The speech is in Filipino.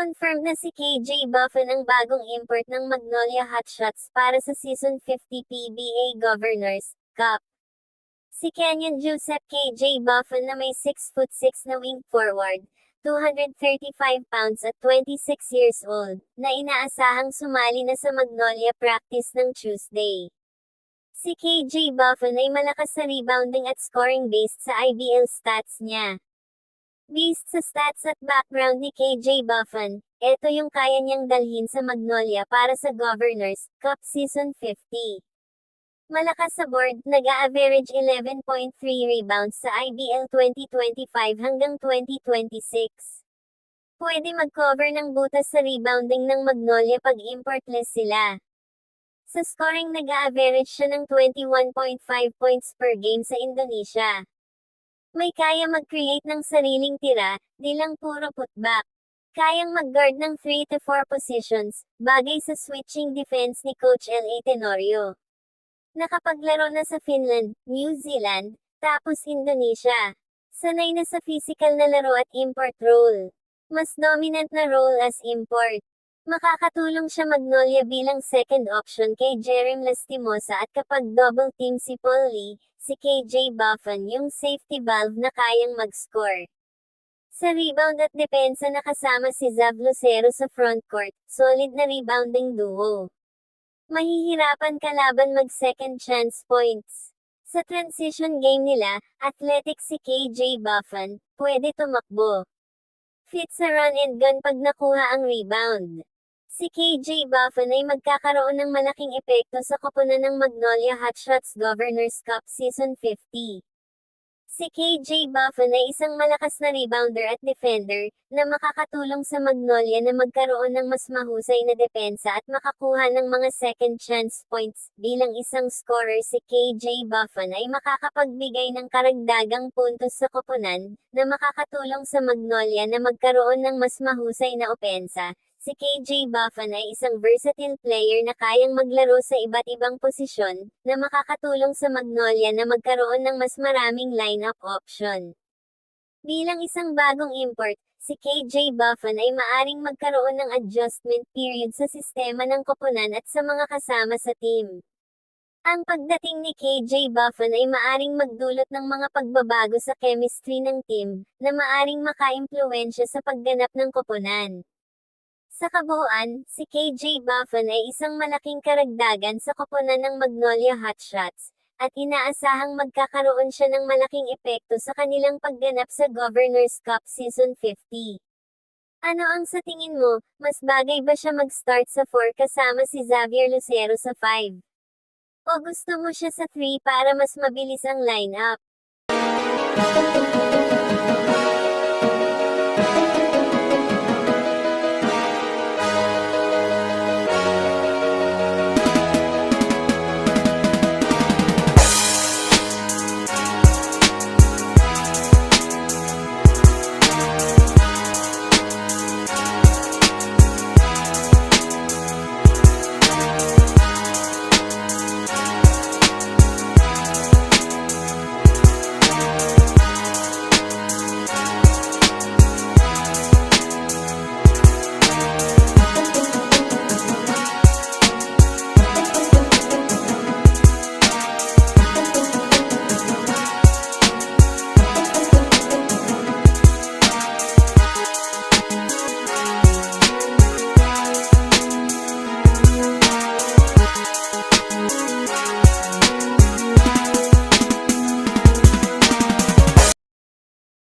Confirmed na si KJ Buffon ang bagong import ng Magnolia Hotshots para sa Season 50 PBA Governors Cup. Si Kenyon Joseph KJ Buffon na may 6'6" na wing forward, 235 pounds at 26 years old, na inaasahang sumali na sa Magnolia practice ng Tuesday. Si KJ Buffon ay malakas sa rebounding at scoring based sa IBL stats niya. Based sa stats at background ni KJ Buffon, ito yung kaya niyang dalhin sa Magnolia para sa Governors Cup Season 50. Malakas sa board, nag-a-average 11.3 rebounds sa IBL 2025 hanggang 2026. Pwede mag-cover ng butas sa rebounding ng Magnolia pag importless sila. Sa scoring, nag-a-average siya ng 21.5 points per game sa Indonesia. May kaya mag-create ng sariling tira, di lang puro putback. Kayang mag-guard ng 3 to 4 positions, bagay sa switching defense ni Coach L.A. Tenorio. Nakapaglaro na sa Finland, New Zealand, tapos Indonesia. Sanay na sa physical na laro at import role. Mas dominant na role as import. Makakatulong siya Magnolia bilang second option kay Jerem Lastimosa at kapag double team si Paul Lee, si KJ Buffon yung safety valve na kayang mag-score. Sa rebound at depensa nakasama si Zav Lucero sa frontcourt, solid na rebounding duo. Mahihirapan kalaban mag-second chance points. Sa transition game nila, athletic si KJ Buffon, pwede tumakbo. Fit sa run and gun pag nakuha ang rebound. Si KJ Buffon ay magkakaroon ng malaking epekto sa koponan ng Magnolia Hotshots Governors Cup Season 50. Si KJ Buffon ay isang malakas na rebounder at defender, na makakatulong sa Magnolia na magkaroon ng mas mahusay na depensa at makakuha ng mga second chance points. Bilang isang scorer si KJ Buffon ay makakapagbigay ng karagdagang puntos sa koponan, na makakatulong sa Magnolia na magkaroon ng mas mahusay na opensa. Si KJ Buffon ay isang versatile player na kayang maglaro sa iba't ibang posisyon, na makakatulong sa Magnolia na magkaroon ng mas maraming lineup option. Bilang isang bagong import, si KJ Buffon ay maaring magkaroon ng adjustment period sa sistema ng koponan at sa mga kasama sa team. Ang pagdating ni KJ Buffon ay maaring magdulot ng mga pagbabago sa chemistry ng team, na maaring maka-impluwensya sa pagganap ng koponan. Sa kabuuan, si KJ Buffon ay isang malaking karagdagan sa koponan ng Magnolia Hotshots, at inaasahang magkakaroon siya ng malaking epekto sa kanilang pagganap sa Governors Cup Season 50. Ano ang sa tingin mo, mas bagay ba siya mag-start sa 4 kasama si Xavier Lucero sa 5? O gusto mo siya sa 3 para mas mabilis ang lineup?